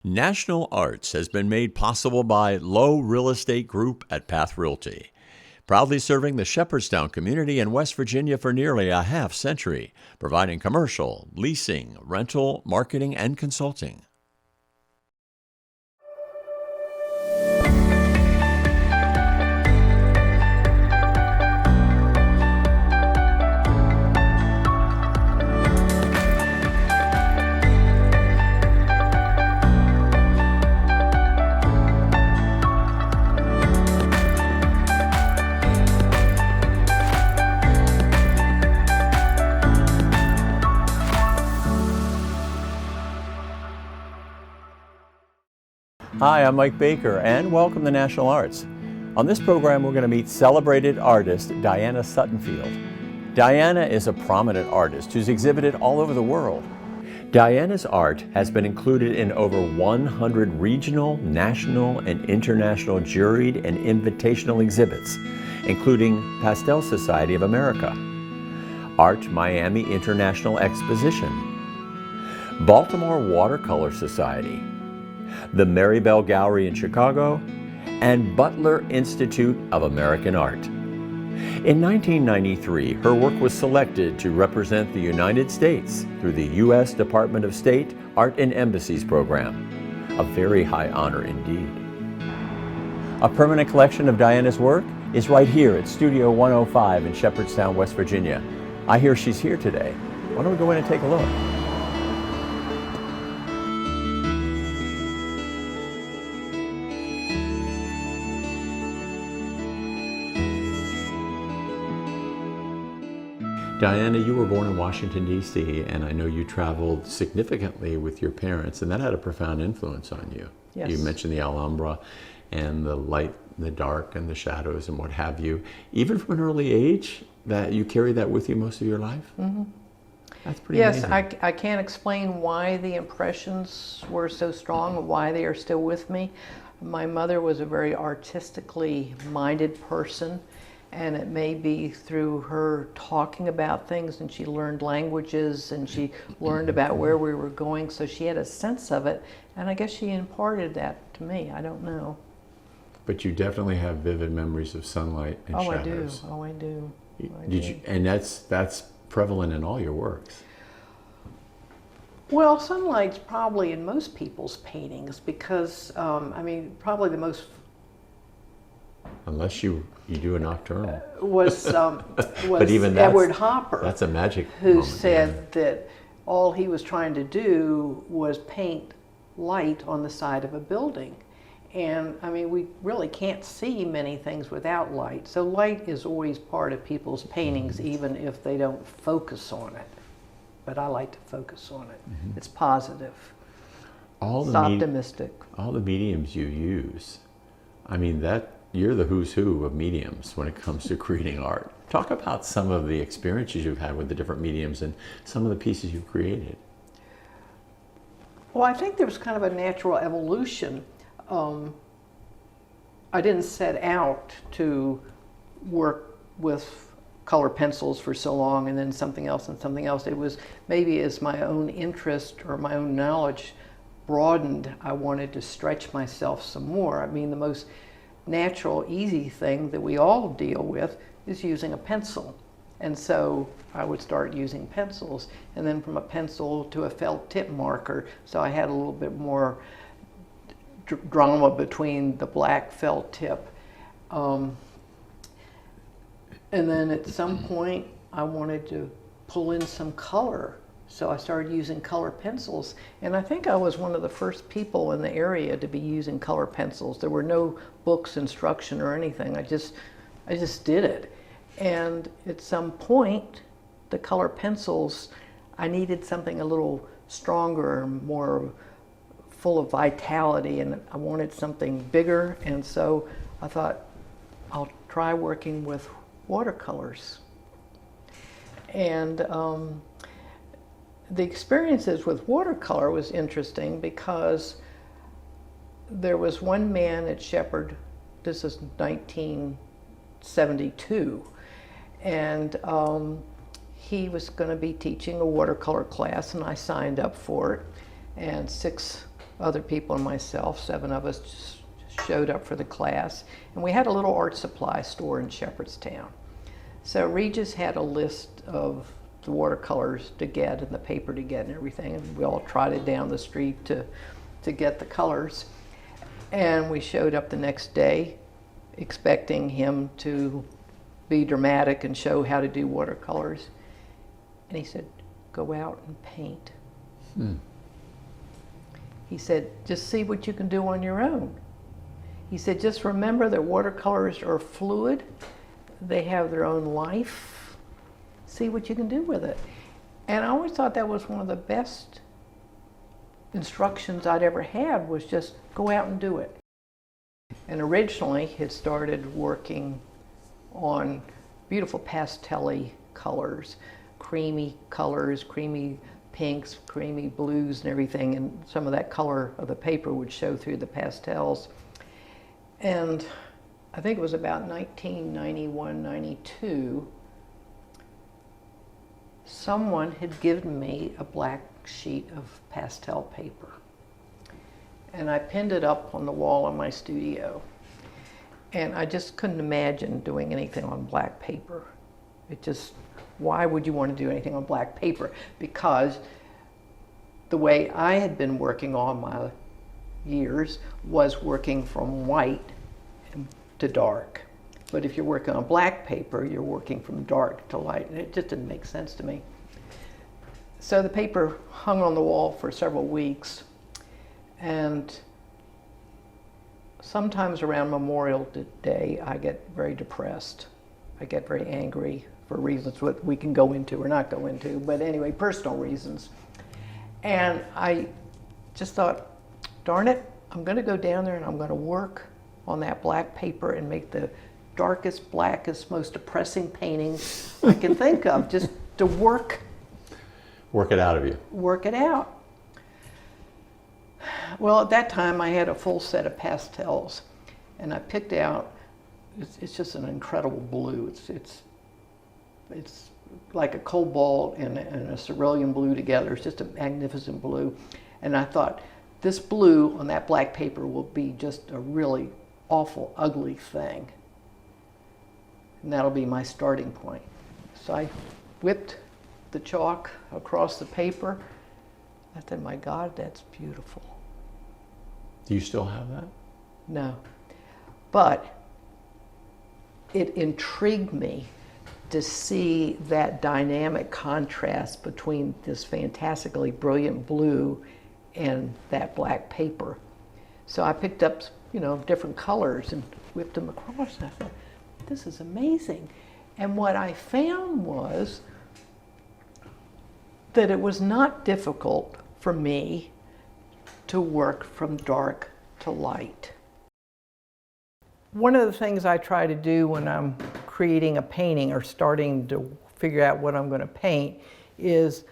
National Arts has been made possible by Low Real Estate Group at Path Realty, proudly serving the Shepherdstown community in West Virginia for nearly a half century, providing commercial, leasing, rental, marketing, and consulting. Hi, I'm Mike Baker, and welcome to National Arts. On this program, we're going to meet celebrated artist Diana Suttenfield. Diana is a prominent artist who's exhibited all over the world. Diana's art has been included in over 100 regional, national, and international juried and invitational exhibits, including Pastel Society of America, Miami International Exposition, Baltimore Watercolor Society, the Maribel Gallery in Chicago, and Butler Institute of American Art. In 1993, her work was selected to represent the United States through the U.S. Department of State Art and Embassies Program, a very high honor indeed. A permanent collection of Diana's work is right here at Studio 105 in Shepherdstown, West Virginia. I hear she's here today. Why don't we go in and take a look? Diana, you were born in Washington, D.C., and I know you traveled significantly with your parents, and that had a profound influence on you. Yes. You mentioned the Alhambra and the light, the dark, and the shadows, and what have you. Even from an early age, that you carried that with you most of your life? Mm-hmm. That's pretty amazing. Yes, I can't explain why the impressions were so strong and why they are still with me. My mother was a very artistically minded person, and it may be through her talking about things, and she learned languages, and she learned about where we were going, so she had a sense of it, and I guess she imparted that to me. I don't know. But you definitely have vivid memories of sunlight and shadows. Oh, I do. Did you? And that's prevalent in all your works. Well, sunlight's probably in most people's paintings because, I mean, probably the most... Unless you do a nocturnal. Was but even Edward Hopper. That's a magic who moment, said that all he was trying to do was paint light on the side of a building. And I mean, we really can't see many things without light. So light is always part of people's paintings, even if they don't focus on it. But I like to focus on it. Mm-hmm. It's positive. It's optimistic. All the mediums you use, I mean, you're the who's who of mediums when it comes to creating art. Talk about some of the experiences you've had with the different mediums and some of the pieces you've created. Well, I think there was kind of a natural evolution. I didn't set out to work with color pencils for so long and then something else and something else. It was maybe as my own interest or my own knowledge broadened, I wanted to stretch myself some more. I mean, the most natural, easy thing that we all deal with is using a pencil. And so I would start using pencils, and then from a pencil to a felt tip marker. So I had a little bit more drama between the black felt tip. And then at some point I wanted to pull in some color. So I started using color pencils, and I think I was one of the first people in the area to be using color pencils. There were no books, instruction, or anything. I just did it. And at some point, the color pencils, I needed something a little stronger, more full of vitality, and I wanted something bigger, and so I thought, I'll try working with watercolors. And the experiences with watercolor was interesting because there was one man at Shepherd, this is 1972, and he was going to be teaching a watercolor class, and I signed up for it. And 6 other people and myself, 7 of us, just showed up for the class. And we had a little art supply store in Shepherdstown. So Regis had a list of the watercolors to get and the paper to get and everything, and we all trotted down the street to get the colors. And we showed up the next day expecting him to be dramatic and show how to do watercolors. And he said, go out and paint. He said, just see what you can do on your own. He said, just remember that watercolors are fluid. They have their own life. See what you can do with it. And I always thought that was one of the best instructions I'd ever had, was just go out and do it. And originally had started working on beautiful pastel-y colors, creamy pinks, creamy blues and everything, and some of that color of the paper would show through the pastels. And I think it was about 1991, 92, someone had given me a black sheet of pastel paper. And I pinned it up on the wall in my studio. And I just couldn't imagine doing anything on black paper. It just, why would you want to do anything on black paper? Because the way I had been working all my years was working from white to dark. But if you're working on black paper, you're working from dark to light, and it just didn't make sense to me. So the paper hung on the wall for several weeks, and sometimes around Memorial Day, I get very depressed. I get very angry for reasons that we can go into or not go into, but anyway, personal reasons. And I just thought, darn it, I'm going to go down there and I'm going to work on that black paper and make the darkest, blackest, most depressing painting I can think of, just to work it out of you. Work it out. Well, at that time I had a full set of pastels, and I picked out, it's just an incredible blue. It's like a cobalt and a cerulean blue together. It's just a magnificent blue. And I thought, this blue on that black paper will be just a really awful, ugly thing. And that'll be my starting point. So I whipped the chalk across the paper. I said, my God, that's beautiful. Do you still have that? No. But it intrigued me to see that dynamic contrast between this fantastically brilliant blue and that black paper. So I picked up, different colors and whipped them across, and I thought, this is amazing. And what I found was that it was not difficult for me to work from dark to light. One of the things I try to do when I'm creating a painting or starting to figure out what I'm going to paint is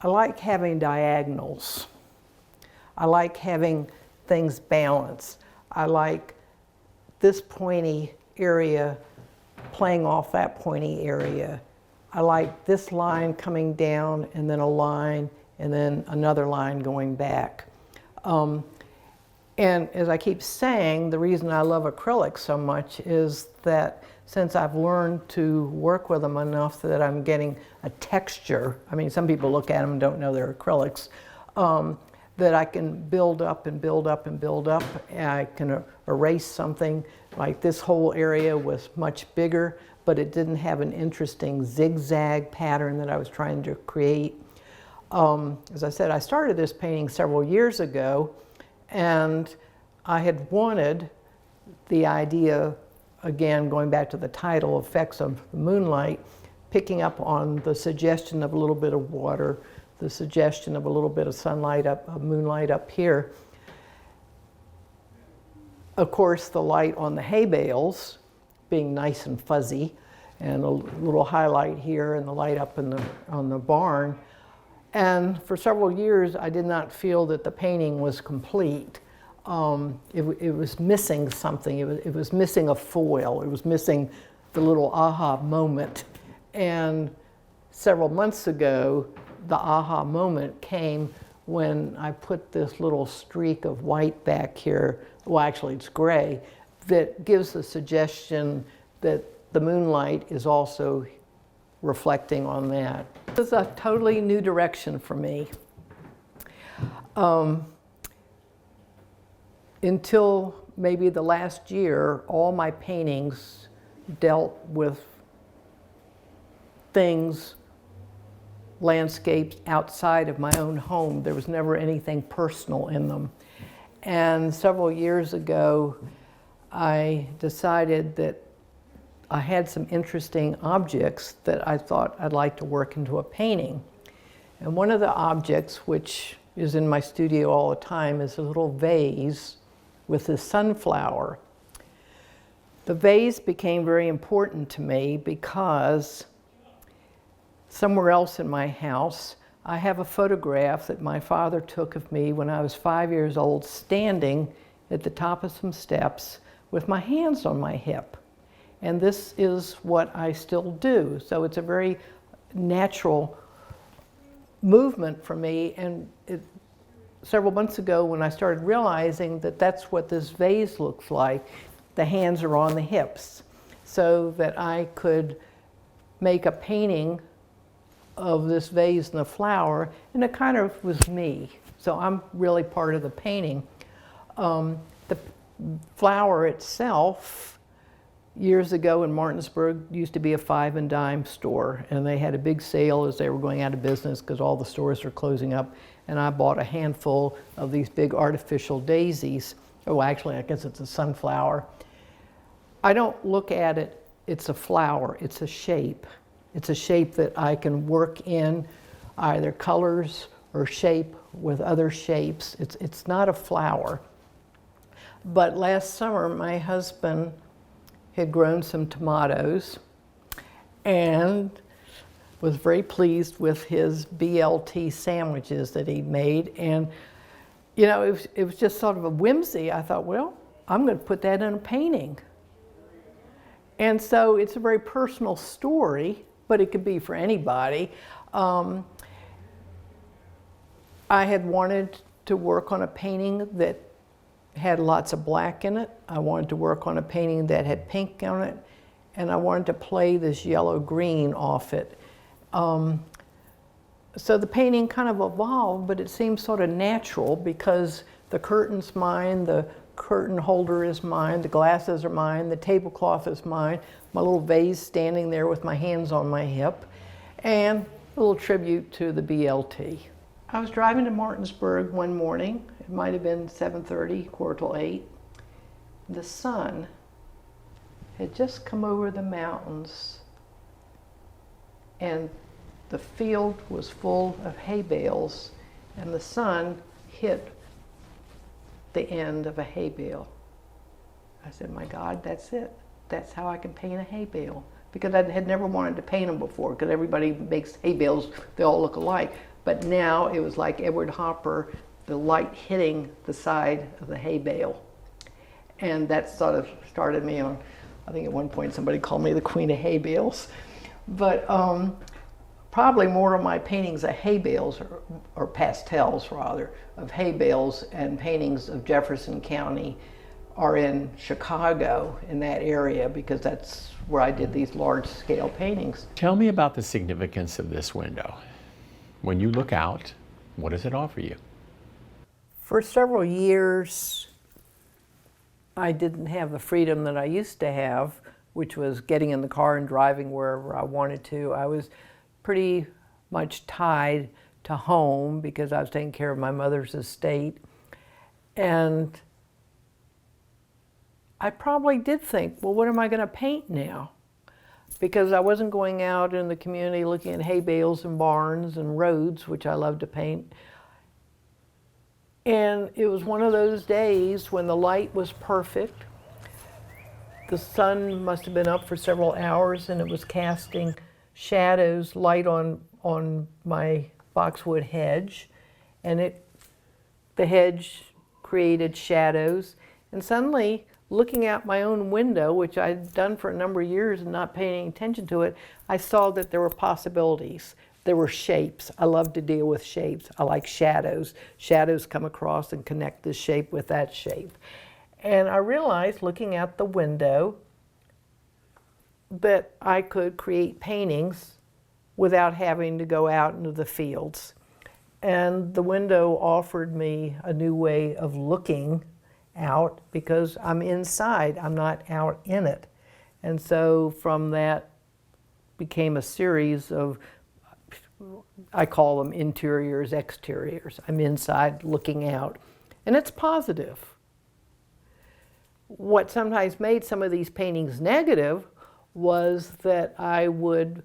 I like having diagonals. I like having things balanced. I like this pointy area playing off that pointy area. I like this line coming down and then a line and then another line going back. And as I keep saying, the reason I love acrylics so much is that since I've learned to work with them enough that I'm getting a texture, I mean, some people look at them and don't know they're acrylics, that I can build up and build up and build up. And I can erase something. Like this whole area was much bigger, but it didn't have an interesting zigzag pattern that I was trying to create. As I said, I started this painting several years ago, and I had wanted the idea, again, going back to the title, Effects of Moonlight, picking up on the suggestion of a little bit of water, the suggestion of a little bit of sunlight of moonlight up here. Of course, the light on the hay bales being nice and fuzzy, and a little highlight here and the light up on the barn. And for several years, I did not feel that the painting was complete. It was missing something. It was missing a foil. It was missing the little aha moment. And several months ago, the aha moment came when I put this little streak of white back here, well actually it's gray, that gives the suggestion that the moonlight is also reflecting on that. This is a totally new direction for me. Until maybe the last year, all my paintings dealt with things, landscapes outside of my own home. There was never anything personal in them. And several years ago, I decided that I had some interesting objects that I thought I'd like to work into a painting. And one of the objects, which is in my studio all the time, is a little vase with this sunflower. The vase became very important to me because somewhere else in my house, I have a photograph that my father took of me when I was 5 years old, standing at the top of some steps with my hands on my hip. And this is what I still do. So it's a very natural movement for me. And several months ago, when I started realizing that that's what this vase looks like, the hands are on the hips, so that I could make a painting of this vase and the flower, and it kind of was me. So I'm really part of the painting. The flower itself, years ago in Martinsburg, used to be a 5 and dime store, and they had a big sale as they were going out of business because all the stores were closing up, and I bought a handful of these big artificial daisies. Oh, actually, I guess it's a sunflower. I don't look at it, it's a flower, it's a shape. It's a shape that I can work in either colors or shape with other shapes. It's not a flower. But last summer, my husband had grown some tomatoes and was very pleased with his BLT sandwiches that he made. And, you know, it was just sort of a whimsy. I thought, well, I'm going to put that in a painting. And so it's a very personal story, but it could be for anybody. I had wanted to work on a painting that had lots of black in it. I wanted to work on a painting that had pink on it, and I wanted to play this yellow-green off it. So the painting kind of evolved, but it seemed sort of natural because the curtain's mine, the curtain holder is mine, the glasses are mine, the tablecloth is mine, my little vase standing there with my hands on my hip, and a little tribute to the BLT. I was driving to Martinsburg one morning. It might have been 7:30, 7:45. The sun had just come over the mountains, and the field was full of hay bales, and the sun hit the end of a hay bale. I said, my God, that's it. That's how I can paint a hay bale. Because I had never wanted to paint them before, because everybody makes hay bales, they all look alike. But now it was like Edward Hopper, the light hitting the side of the hay bale. And that sort of started me on, I think at one point somebody called me the queen of hay bales. But probably more of my paintings of hay bales, or pastels rather, of hay bales and paintings of Jefferson County are in Chicago, in that area, because that's where I did these large-scale paintings. Tell me about the significance of this window. When you look out, what does it offer you? For several years, I didn't have the freedom that I used to have, which was getting in the car and driving wherever I wanted to. I was pretty much tied to home because I was taking care of my mother's estate. And I probably did think, well, what am I going to paint now? Because I wasn't going out in the community looking at hay bales and barns and roads, which I love to paint. And it was one of those days when the light was perfect. The sun must have been up for several hours, and it was casting shadows, light on my boxwood hedge, and the hedge created shadows. And suddenly, looking out my own window, which I'd done for a number of years and not paying any attention to it, I saw that there were possibilities. there were shapes. I love to deal with shapes. I like shadows. Shadows come across and connect this shape with that shape. And I realized, looking out the window, that I could create paintings without having to go out into the fields. And the window offered me a new way of looking out because I'm inside, I'm not out in it. And so from that became a series of, I call them interiors, exteriors. I'm inside looking out, and it's positive. What sometimes made some of these paintings negative was that I would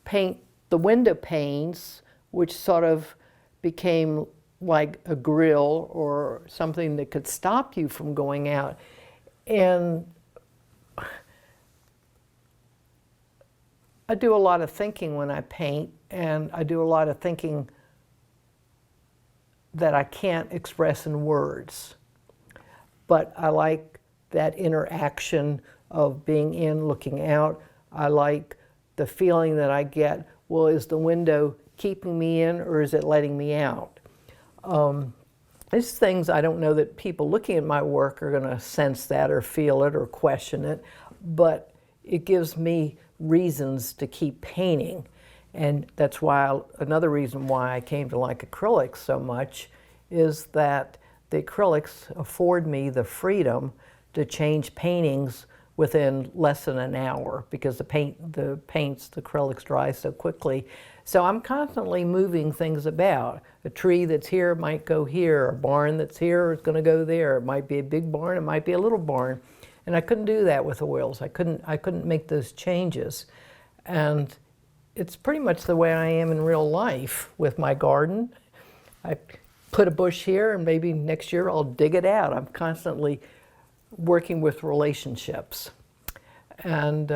paint the window panes, which sort of became like a grill or something that could stop you from going out. And I do a lot of thinking when I paint, and I do a lot of thinking that I can't express in words. But I like that interaction of being in, looking out. I like the feeling that I get, well, is the window keeping me in or is it letting me out? These things, I don't know that people looking at my work are going to sense that or feel it or question it, but it gives me reasons to keep painting. And that's why, another reason why I came to like acrylics so much is that the acrylics afford me the freedom to change paintings within less than an hour because the acrylics dry so quickly. So I'm constantly moving things about. A tree that's here might go here, a barn that's here is going to go there. It might be a big barn, it might be a little barn. And I couldn't do that with oils. I couldn't make those changes. And it's pretty much the way I am in real life with my garden. I put a bush here and maybe next year I'll dig it out. I'm constantly working with relationships. And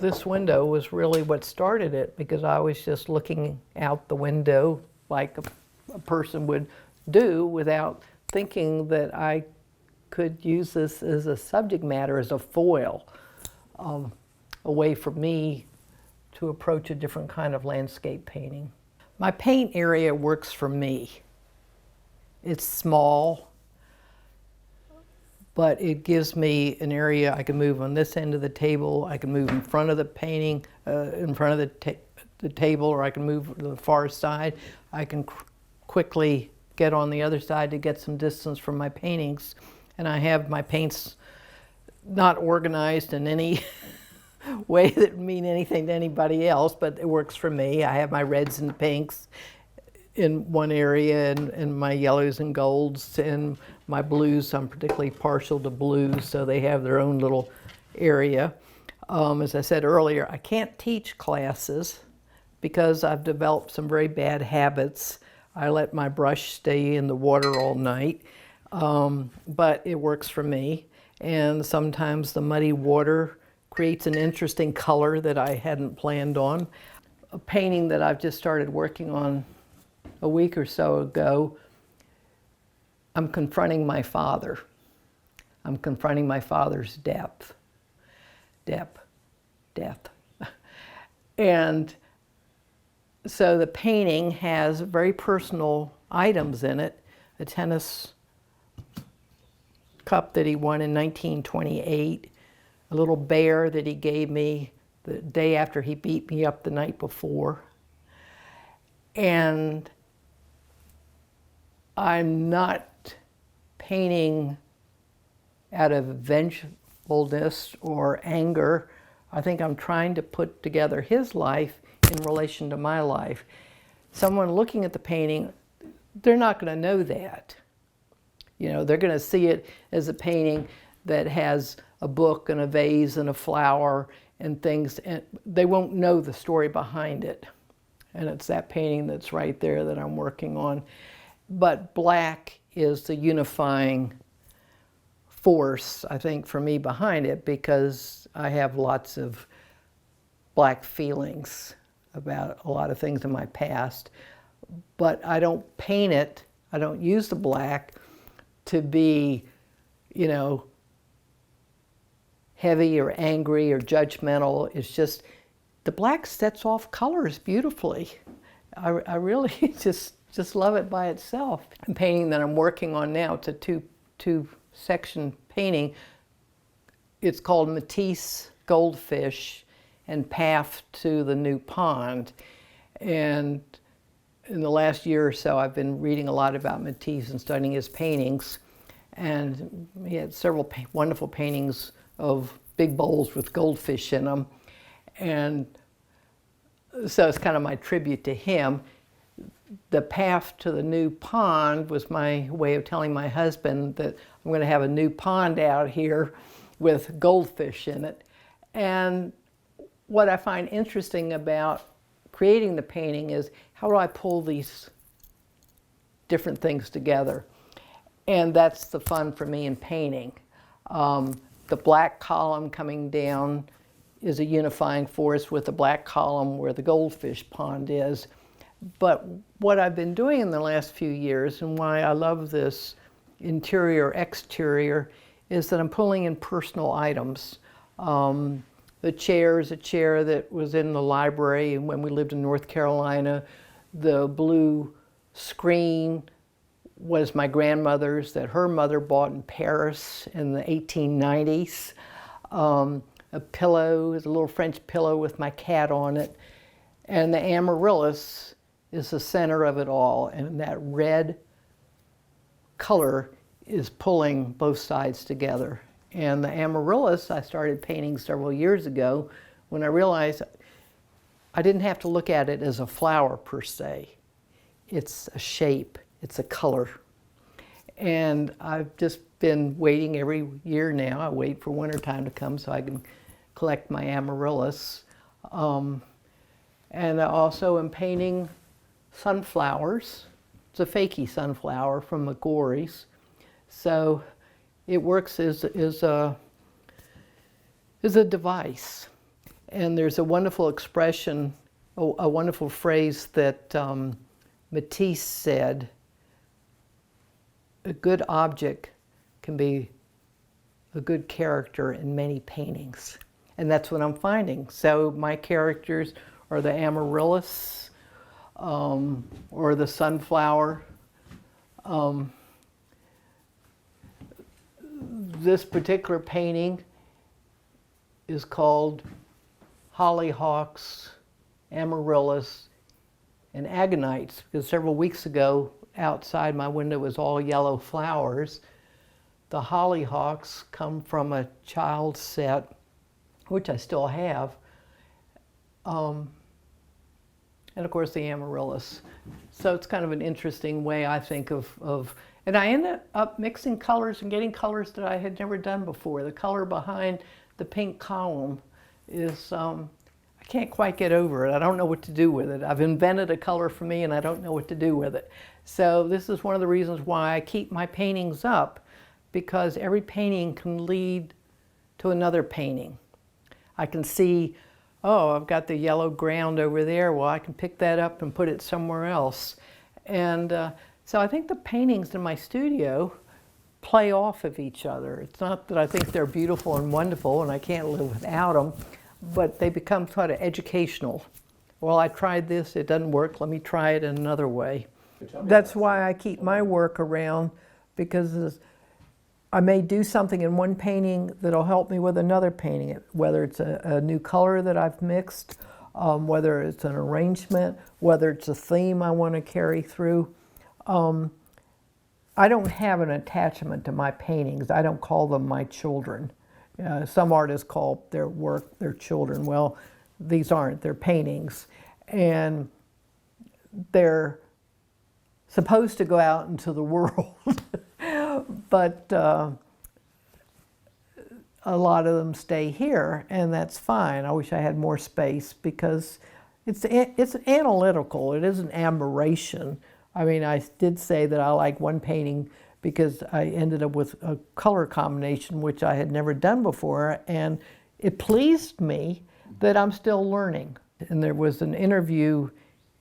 this window was really what started it because I was just looking out the window like a person would do without thinking that I could use this as a subject matter, as a foil, a way for me to approach a different kind of landscape painting. My paint area works for me. It's small, but it gives me an area I can move on this end of the table, I can move in front of the painting, in front of the table, or I can move to the far side. I can quickly get on the other side to get some distance from my paintings. And I have my paints not organized in any way that would mean anything to anybody else, but it works for me. I have my reds and pinks in one area and my yellows and golds and my blues. I'm particularly partial to blues, so they have their own little area. As I said earlier, I can't teach classes because I've developed some very bad habits. I let my brush stay in the water all night. But it works for me, and sometimes the muddy water creates an interesting color that I hadn't planned on. A painting that I've just started working on a week or so ago, I'm confronting my father. I'm confronting my father's death. And so the painting has very personal items in it, a tennis cup that he won in 1928, a little bear that he gave me the day after he beat me up the night before. And I'm not painting out of vengefulness or anger. I think I'm trying to put together his life in relation to my life. Someone looking at the painting, they're not going to know that. You know, they're going to see it as a painting that has a book and a vase and a flower and things, and they won't know the story behind it. And it's that painting that's right there that I'm working on. But black is the unifying force, I think, for me behind it, because I have lots of black feelings about a lot of things in my past. But I don't paint it, I don't use the black to be, you know, heavy or angry or judgmental. It's just the black sets off colors beautifully. I really just love it by itself. The painting that I'm working on now, it's a two section painting. It's called Matisse Goldfish and Path to the New Pond. And in the last year or so, I've been reading a lot about Matisse and studying his paintings. And he had several wonderful paintings of big bowls with goldfish in them. And so it's kind of my tribute to him. The Path to the New Pond was my way of telling my husband that I'm going to have a new pond out here with goldfish in it. And what I find interesting about creating the painting is how do I pull these different things together? And that's the fun for me in painting. The black column coming down is a unifying force with the black column where the goldfish pond is. But what I've been doing in the last few years, and why I love this interior-exterior, is that I'm pulling in personal items. The chair is a chair that was in the library when we lived in North Carolina. The blue screen was my grandmother's that her mother bought in Paris in the 1890s. A pillow is a little French pillow with my cat on it. And the amaryllis is the center of it all. And that red color is pulling both sides together. And the amaryllis I started painting several years ago when I realized I didn't have to look at it as a flower per se. It's a shape, it's a color. And I've just been waiting every year now. I wait for wintertime to come so I can collect my amaryllis. And I also am painting sunflowers. It's a fakey sunflower from McGorry's. So it works as a device. And there's a wonderful expression, a wonderful phrase that Matisse said, a good object can be a good character in many paintings. And that's what I'm finding. So my characters are the amaryllis or the sunflower. This particular painting is called Hollyhocks, Amaryllis, and Agonites, because several weeks ago outside my window was all yellow flowers. The hollyhocks come from a child set, which I still have, and of course the amaryllis. So it's kind of an interesting way, I think, of and I ended up mixing colors and getting colors that I had never done before. The color behind the pink column is, I can't quite get over it. I don't know what to do with it. I've invented a color for me and I don't know what to do with it. So this is one of the reasons why I keep my paintings up, because every painting can lead to another painting. I can see, oh, I've got the yellow ground over there. Well, I can pick that up and put it somewhere else. And so I think the paintings in my studio play off of each other. It's not that I think they're beautiful and wonderful and I can't live without them, but they become sort of educational. Well, I tried this, it doesn't work, let me try it in another way. That's why I keep my work around, because I may do something in one painting that'll help me with another painting, whether it's a new color that I've mixed, whether it's an arrangement, whether it's a theme I want to carry through. I don't have an attachment to my paintings. I don't call them my children. Some artists call their work their children. Well, these aren't, they're paintings. And they're supposed to go out into the world. But a lot of them stay here, and that's fine. I wish I had more space because it's analytical. It isn't admiration. I mean, I did say that I like one painting because I ended up with a color combination which I had never done before, and it pleased me that I'm still learning. And there was an interview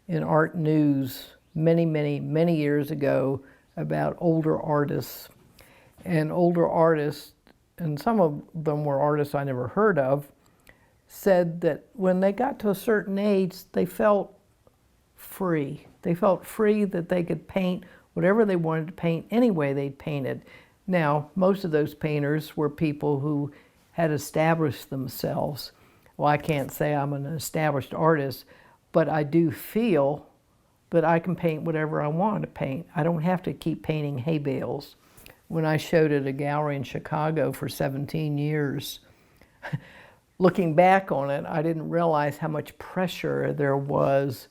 in Art News many years ago about older artists. And older artists, and some of them were artists I never heard of, said that when they got to a certain age, they felt free. They felt free that they could paint whatever they wanted to paint any way they painted. Now, most of those painters were people who had established themselves. Well, I can't say I'm an established artist, but I do feel that I can paint whatever I want to paint. I don't have to keep painting hay bales. When I showed at a gallery in Chicago for 17 years, looking back on it, I didn't realize how much pressure there was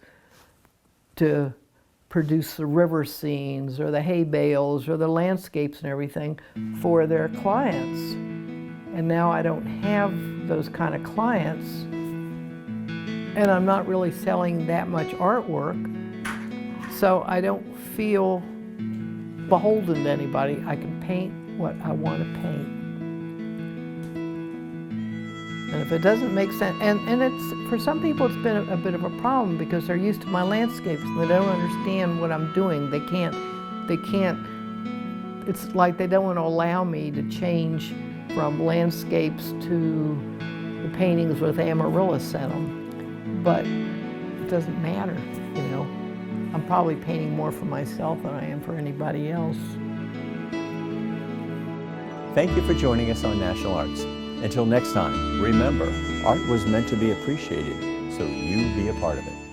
to produce the river scenes or the hay bales or the landscapes and everything for their clients. And now I don't have those kind of clients, and I'm not really selling that much artwork, so I don't feel beholden to anybody. I can paint what I want to paint. And if it doesn't make sense, and it's, for some people it's been a bit of a problem because they're used to my landscapes and they don't understand what I'm doing. They can't, it's like they don't want to allow me to change from landscapes to the paintings with amaryllis in them. But it doesn't matter, you know. I'm probably painting more for myself than I am for anybody else. Thank you for joining us on National Arts. Until next time, remember, art was meant to be appreciated, so you be a part of it.